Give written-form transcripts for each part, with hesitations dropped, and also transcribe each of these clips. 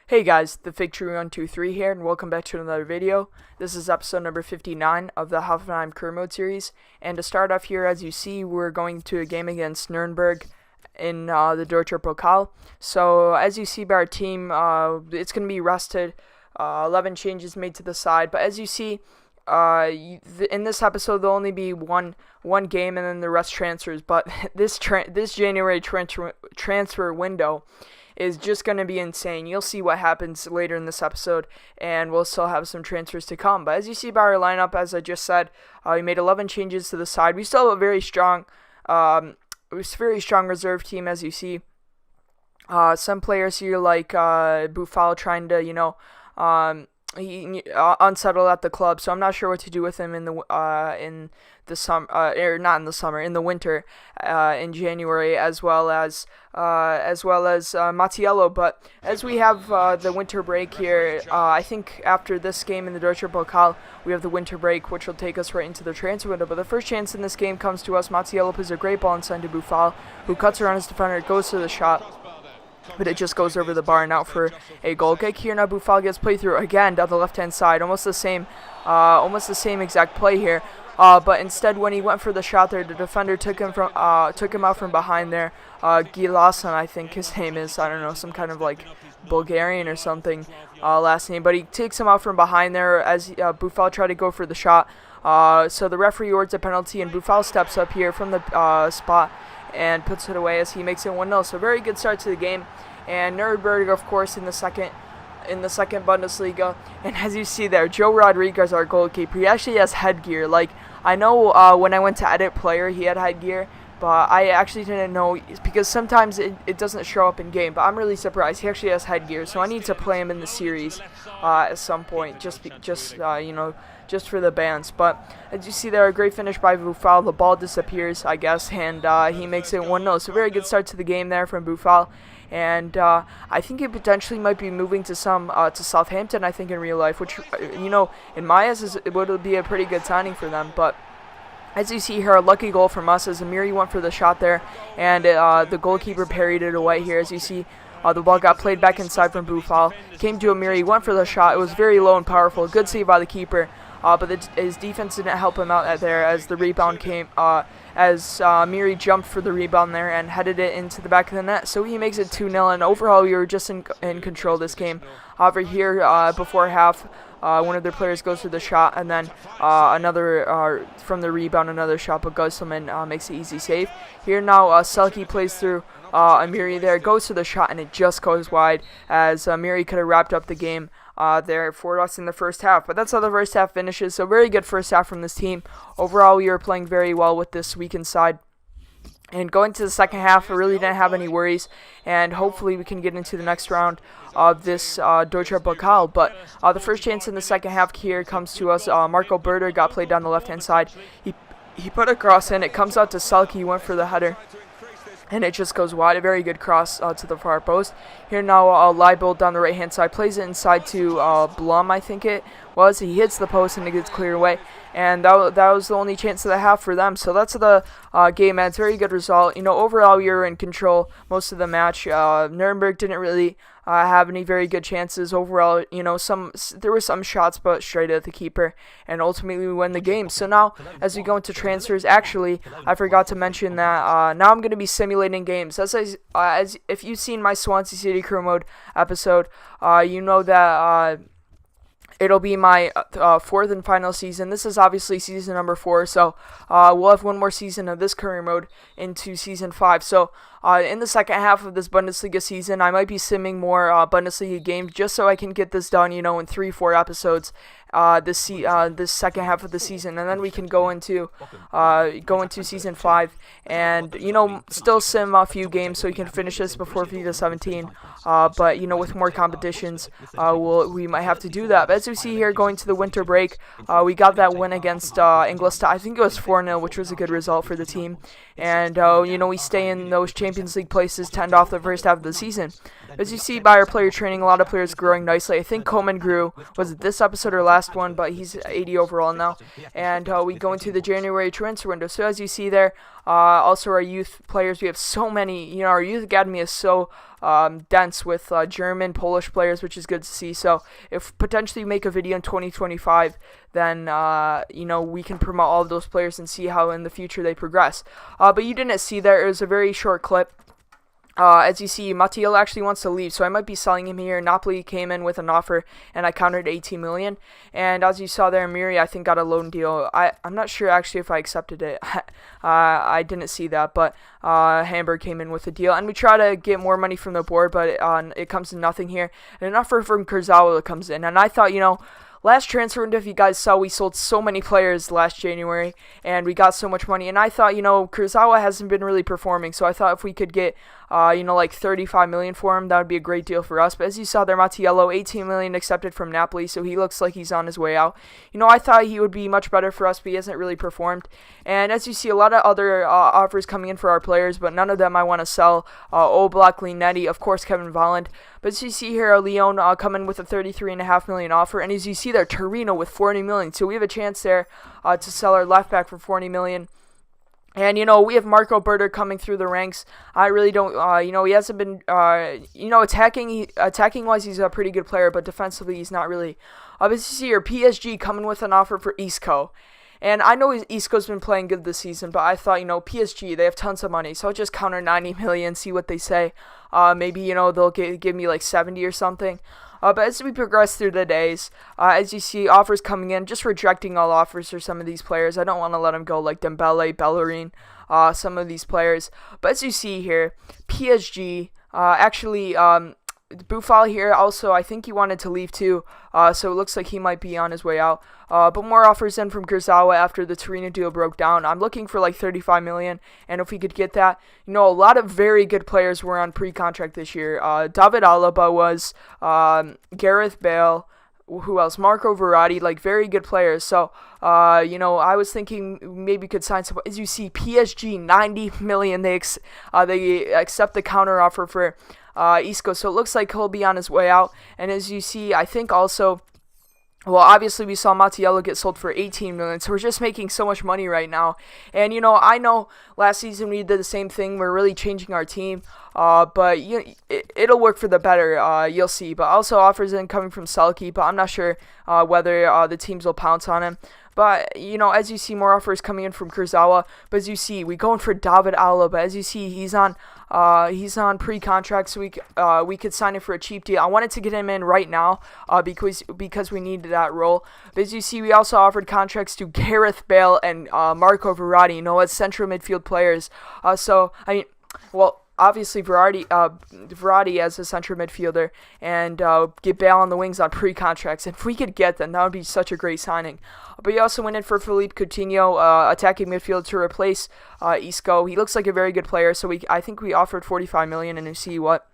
Hey guys, the Fig Tree 123 here, and welcome back to another video. This is episode number 59 of the Hoffenheim career mode series. And to start off here, as you see, we're going to a game against Nuremberg in the Deutscher Pokal. So as you see by our team, it's going to be rested. 11 changes made to the side, but as you see, in this episode there'll only be one game, and then the rest transfers. But this January transfer window is just going to be insane. You'll see what happens later in this episode, and we'll still have some transfers to come. But as you see by our lineup, as I just said, we made 11 changes to the side. We still have a very strong reserve team, as you see. Some players here like Buffal trying to, unsettled at the club, so I'm not sure what to do with him in the summer, or not in the summer, in the winter, in January, as well as Mattiello. But as we have the winter break here, I think after this game in the Deutscher Pokal, we have the winter break, which will take us right into the transfer window. But the first chance in this game comes to us. Mattiello plays a great ball inside to Buffal, who cuts around his defender, goes to the shot, but it just goes over the bar and out for a goal kick. Here now Buffal gets played through again down the left-hand side, almost the same exact play here. But instead, when he went for the shot there, the defender took him out from behind there. Gilasan, I think his name is. I don't know, some kind of like Bulgarian or something last name. But he takes him out from behind there as Buffal tried to go for the shot. So the referee awards a penalty, and Buffal steps up here from the spot and puts it away as he makes it 1-0. So very good start to the game. And Nuremberg, of course, in the second Bundesliga. And as you see there, Joe Rodriguez, our goalkeeper, he actually has headgear. Like, I know when I went to edit player, he had headgear, but I actually didn't know, because sometimes it doesn't show up in game. But I'm really surprised he actually has headgear. So I need to play him in the series at some point, just for the bands. But as you see there, a great finish by Buffal. The ball disappears, I guess, and he makes it 1-0. So very good start to the game there from Buffal. And I think he potentially might be moving to Southampton, I think, in real life, which, in my eyes, it would be a pretty good signing for them. But as you see here, a lucky goal from us as Amiri went for the shot there, and the goalkeeper parried it away here. As you see, the ball got played back inside from Buffal. Came to Amiri, went for the shot. It was very low and powerful. Good save by the keeper. But his defense didn't help him out there as the rebound came, as Miri jumped for the rebound there and headed it into the back of the net. So he makes it 2-0, and overall we were just in control this game. Over here, before half, one of their players goes for the shot, and then another, from the rebound, another shot, but Gusselman makes an easy save. Here now, Selke plays through Amiri there, goes to the shot, and it just goes wide, as Amiri could have wrapped up the game there for us in the first half. But that's how the first half finishes. So very good first half from this team. Overall, we were playing very well with this weakened side. And going to the second half, I really didn't have any worries, and hopefully we can get into the next round of this Deutscher Pokal. But the first chance in the second half here comes to us. Marco Berter got played down the left-hand side. He put a cross in. It comes out to Selke. He went for the header, and it just goes wide. A very good cross to the far post. Here now, Leibel down the right-hand side. Plays it inside to Blum, I think it was. He hits the post, and it gets cleared away. And that was the only chance of the half for them. So that's the game, and it's a very good result. Overall, we were in control most of the match. Nuremberg didn't really have any very good chances. Overall, there were some shots, but straight at the keeper. And ultimately, we win the game. So now, as we go into transfers, actually, I forgot to mention that now I'm going to be simulating games. As if you've seen my Swansea City Career Mode episode, you know that it'll be my fourth and final season. This is obviously season number 4, so we'll have one more season of this career mode into season 5. So in the second half of this Bundesliga season, I might be simming more Bundesliga games just so I can get this done, in 3-4 episodes this second half of the season, and then we can go into season 5 and still sim a few games so we can finish this before FIFA 17. But with more competitions, we might have to do that. But as we see here, going to the winter break, we got that win against Ingolstadt. I think it was 4-0, which was a good result for the team. And we stay in those Champions League places to end off the first half of the season. As you see by our player training, a lot of players growing nicely. I think Coleman grew, was it this episode or last one, but he's 80 overall now. And we go into the January transfer window. So as you see there, also our youth players, we have so many. Our youth academy is so dense with German, Polish players, which is good to see. So if potentially we make a video in 2025, then we can promote all of those players and see how in the future they progress. But you didn't see there. It was a very short clip. As you see, Mattiello actually wants to leave, so I might be selling him here. Napoli came in with an offer, and I countered 18 million. And as you saw there, Miri, I think, got a loan deal. I'm not sure actually if I accepted it. I didn't see that, but Hamburg came in with a deal, and we try to get more money from the board, but it comes to nothing here. And an offer from Kurzawa comes in, and I thought, last transfer window, if you guys saw, we sold so many players last January, and we got so much money. And I thought, Kurzawa hasn't been really performing, so I thought if we could get, like 35 million for him, that would be a great deal for us. But as you saw there, Mattiello, 18 million accepted from Napoli, so he looks like he's on his way out. I thought he would be much better for us, but he hasn't really performed. And as you see, a lot of other offers coming in for our players, but none of them I want to sell. Oblak, Linetti, of course, Kevin Volland. But as you see here, Lyon coming with a 33.5 million offer, and as you see there, Torino with 40 million. So we have a chance there to sell our left back for 40 million. And, we have Marco Berter coming through the ranks. I really don't, he hasn't been, attacking-wise, he's a pretty good player, but defensively, he's not really. As you see here, PSG coming with an offer for Isco. And I know Isco's been playing good this season, but I thought, PSG, they have tons of money, so I'll just counter 90 million, see what they say. Maybe, they'll give me like 70 or something. But as we progress through the days, as you see offers coming in, just rejecting all offers for some of these players. I don't want to let them go, like Dembele, Bellerin, some of these players. But as you see here, PSG, Buffal here also, I think he wanted to leave too, so it looks like he might be on his way out. But more offers in from Kurzawa after the Torino deal broke down. I'm looking for like 35 million, and if we could get that, a lot of very good players were on pre-contract this year. David Alaba was, Gareth Bale, who else? Marco Verratti, like very good players. So, I was thinking maybe we could sign some. As you see, PSG 90 million. They accept the counter offer for Isco, so it looks like he'll be on his way out. And as you see, I think also, well, obviously we saw Mattiello get sold for 18 million, so we're just making so much money right now. And I know last season we did the same thing. We're really changing our team, but it'll work for the better. You'll see. But also offers in coming from Selke, but I'm not sure whether the teams will pounce on him. But, as you see, more offers coming in from Kurzawa. But as you see, we going for David Alaba. As you see, he's on pre-contract, so we could sign him for a cheap deal. I wanted to get him in right now because we needed that role. But as you see, we also offered contracts to Gareth Bale and Marco Verratti, as central midfield players. Obviously Verratti as a central midfielder, and get Bale on the wings on pre-contracts. If we could get them, that would be such a great signing. But you also went in for Philippe Coutinho, attacking midfield, to replace Isco. He looks like a very good player, so I think we offered 45 million, and you see what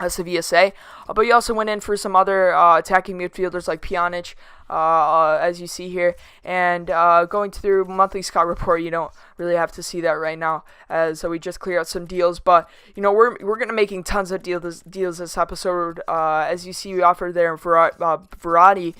Sevilla say. But you also went in for some other attacking midfielders like Pjanic, as you see here. And going through monthly scout report, you don't really have to see that right now, as we just clear out some deals. But we're gonna making tons of deals this episode. As you see, we offered there Verratti,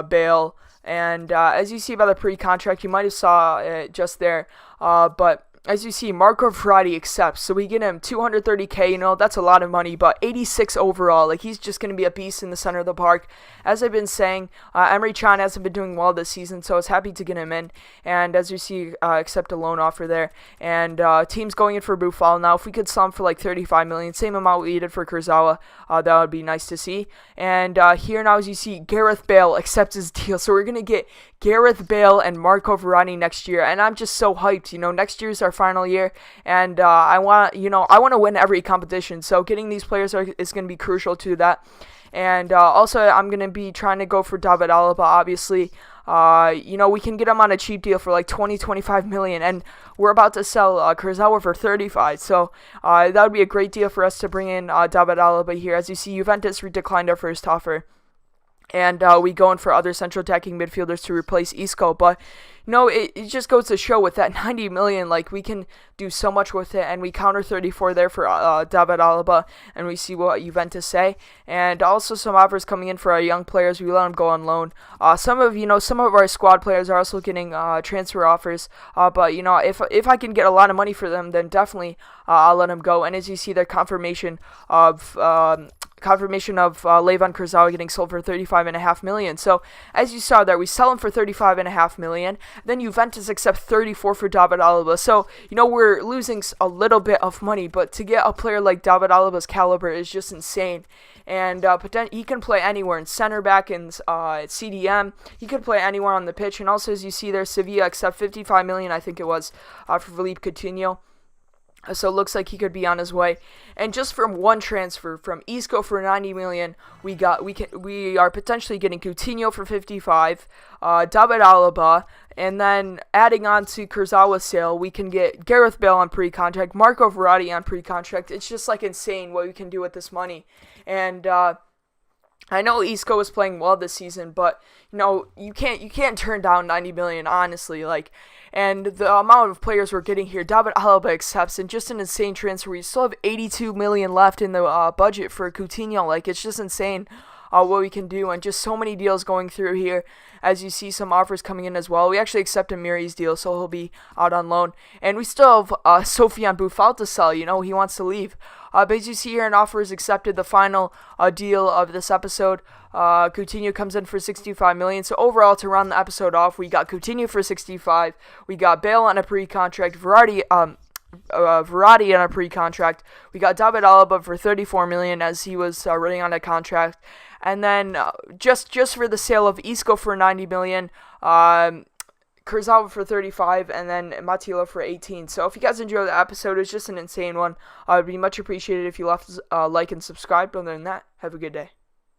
Bale, and as you see by the pre-contract, you might have saw it just there, but as you see, Marco Verratti accepts, so we get him 230k. That's a lot of money, but 86 overall. Like, he's just going to be a beast in the center of the park. As I've been saying, Emre Can hasn't been doing well this season, so I was happy to get him in. And as you see, accept a loan offer there. And teams going in for Buffal now. If we could sell him for like 35 million, same amount we did for Kurzawa, that would be nice to see. And here now, as you see, Gareth Bale accepts his deal, so we're going to get Gareth Bale and Marco Verratti next year, and I'm just so hyped. Next year's our final year, and I want to win every competition. So getting these players is going to be crucial to that. And also, I'm going to be trying to go for David Alaba. Obviously, we can get him on a cheap deal for like 25 million, and we're about to sell Kurzawa for 35. So that would be a great deal for us to bring in David Alaba here. As you see, Juventus declined our first offer. and we go in for other central attacking midfielders to replace Isco. But it just goes to show with that 90 million, like, we can do so much with it, and we counter 34 there for David Alaba, and we see what Juventus say. And also some offers coming in for our young players. We let them go on loan. Some of our squad players are also getting transfer offers. But if I can get a lot of money for them, then definitely I'll let them go. And as you see, the confirmation of Levan Kurzawa getting sold for 35.5 million. So as you saw there, we sell him for 35.5 million. Then Juventus accept 34 for David Alaba. So we're losing a little bit of money, but to get a player like David Alaba's caliber is just insane. And but then he can play anywhere, in center back, in CDM. He could play anywhere on the pitch. And also, as you see there, Sevilla accept 55 million, I think it was, for Philippe Coutinho. So it looks like he could be on his way. And just from one transfer, from Isco for 90 million, we are potentially getting Coutinho for 55, David Alaba, and then adding on to Kurzawa's sale, we can get Gareth Bale on pre-contract, Marco Verratti on pre-contract. It's just like insane what we can do with this money. And I know Isco is playing well this season, but you can't turn down 90 million, honestly. And the amount of players we're getting here, David Alaba accepts, and just an insane transfer. We still have 82 million left in the budget for Coutinho. It's just insane what we can do, and just so many deals going through here. As you see, some offers coming in as well. We actually accepted Miri's deal, so he'll be out on loan. And we still have Sofiane Boufal to sell. He wants to leave. But as you see here, an offer is accepted. The final deal of this episode, Coutinho comes in for 65 million. So overall, to round the episode off, we got Coutinho for 65. We got Bale on a pre-contract. Verratti on a pre-contract. We got David Alaba for 34 million as he was running on a contract. And then just for the sale of Isco for 90 million, Kurzawa for 35, and then Matila for 18. So if you guys enjoyed the episode, it's just an insane one. It would be much appreciated if you left a like and subscribe. Other than that, have a good day.